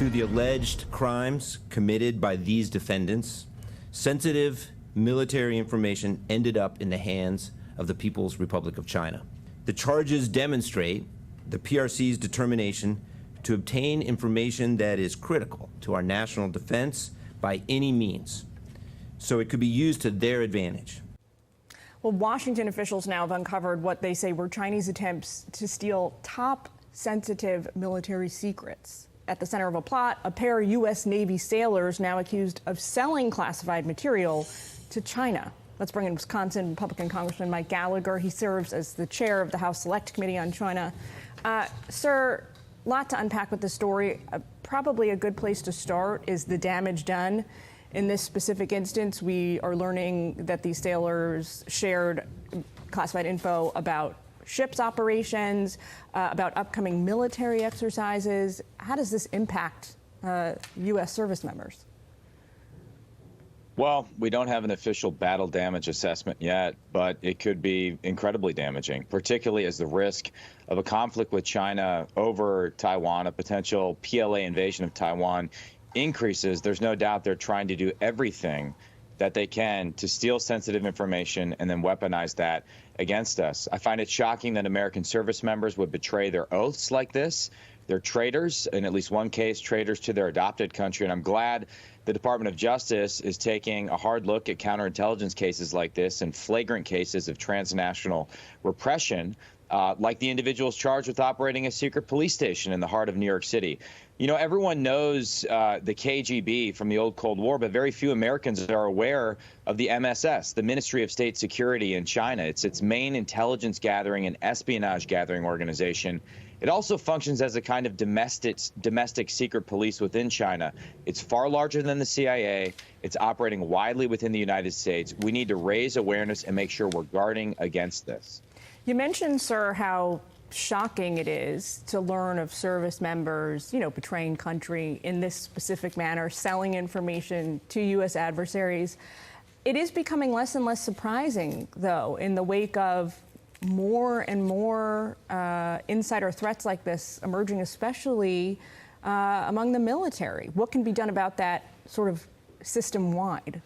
Through the alleged crimes committed by these defendants, sensitive military information ended up in the hands of the People's Republic of China. The charges demonstrate the PRC's determination to obtain information that is critical to our national defense by any means, so it could be used to their advantage. Well, Washington officials now have uncovered what they say were Chinese attempts to steal top sensitive military secrets. At the center of a plot, a pair of U.S. Navy sailors now accused of selling classified material to China. Let's bring in Wisconsin Republican Congressman Mike Gallagher. He serves as the chair of the House Select Committee on China. Sir, a lot to unpack with this story. Probably a good place to start is the damage done. In this specific instance, we are learning that these sailors shared classified info about ships operations, about upcoming military exercises. How does this impact U.S. service members? Well, we don't have an official battle damage assessment yet, but it could be incredibly damaging, particularly as the risk of a conflict with China over Taiwan, a potential PLA invasion of Taiwan, increases. There's no doubt they're trying to do everything that they can to steal sensitive information and then weaponize that against us. I find it shocking that American service members would betray their oaths like this. They're traitors, in at least one case, traitors to their adopted country. And I'm glad the Department of Justice is taking a hard look at counterintelligence cases like this and flagrant cases of transnational repression, like the individuals charged with operating a secret police station in the heart of New York City. You know, everyone knows the KGB from the old Cold War, but very few Americans are aware of the MSS, the Ministry of State Security in China. It's its main intelligence gathering and espionage gathering organization. It also functions as a kind of domestic secret police within China. It's far larger than the CIA. It's operating widely within the United States. We need to raise awareness and make sure we're guarding against this. You mentioned, sir, how shocking it is to learn of service members, betraying country in this specific manner, selling information to U.S. adversaries. It is becoming less and less surprising, though, in the wake of more and more insider threats like this emerging, especially among the military. What can be done about that sort of system-wide?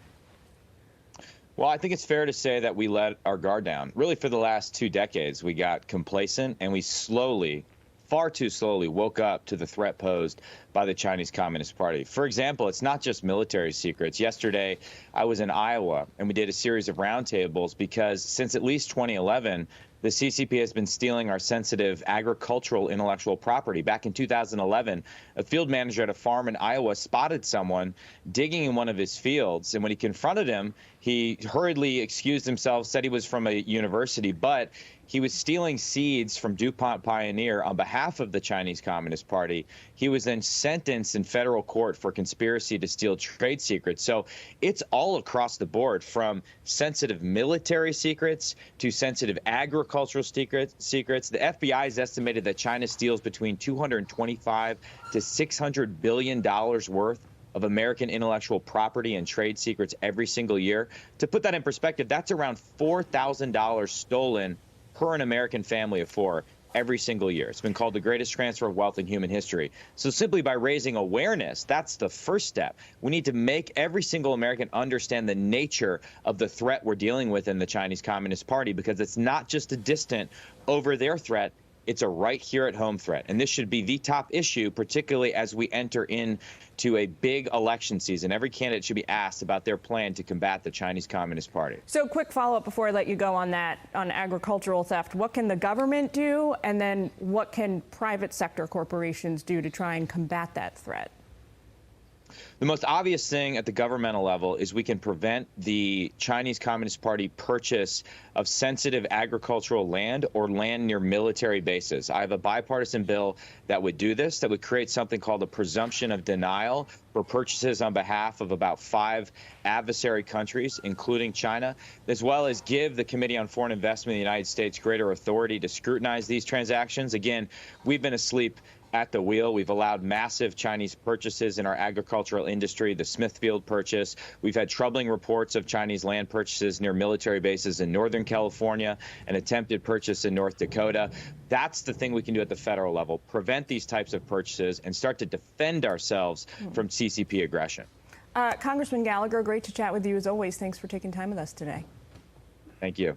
Well, I think it's fair to say that we let our guard down. Really, for the last 2 decades, we got complacent and we slowly, far too slowly, woke up to the threat posed by the Chinese Communist Party. For example, it's not just military secrets. Yesterday, I was in Iowa and we did a series of roundtables because since at least 2011, the CCP has been stealing our sensitive agricultural intellectual property. Back in 2011, a field manager at a farm in Iowa spotted someone digging in one of his fields. And when he confronted him, he hurriedly excused himself, said he was from a university, but he was stealing seeds from DuPont Pioneer on behalf of the Chinese Communist Party. He was then sentenced in federal court for conspiracy to steal trade secrets. So it's all across the board, from sensitive military secrets to sensitive agricultural secrets. The FBI has estimated that China steals between $225 to $600 billion worth of American intellectual property and trade secrets every single year. To put that in perspective, that's around $4,000 stolen per an American family of 4 every single year. It's been called the greatest transfer of wealth in human history. So simply by raising awareness, that's the first step. We need to make every single American understand the nature of the threat we're dealing with in the Chinese Communist Party, because it's not just a distant over there threat. It's a right here at home threat. And this should be the top issue, particularly as we enter into a big election season. Every candidate should be asked about their plan to combat the Chinese Communist Party. So quick follow-up before I let you go on that, on agricultural theft. What can the government do? And then what can private sector corporations do to try and combat that threat? The most obvious thing at the governmental level is we can prevent the Chinese Communist Party purchase of sensitive agricultural land or land near military bases. I have a bipartisan bill that would do this, that would create something called a presumption of denial for purchases on behalf of about 5 adversary countries, including China, as well as give the Committee on Foreign Investment in the United States greater authority to scrutinize these transactions. Again, we've been asleep at the wheel. We've allowed massive Chinese purchases in our agricultural industry, the Smithfield purchase. We've had troubling reports of Chinese land purchases near military bases in Northern California, an attempted purchase in North Dakota. That's the thing we can do at the federal level, prevent these types of purchases and start to defend ourselves from CCP aggression. Congressman Gallagher, great to chat with you as always. Thanks for taking time with us today. Thank you.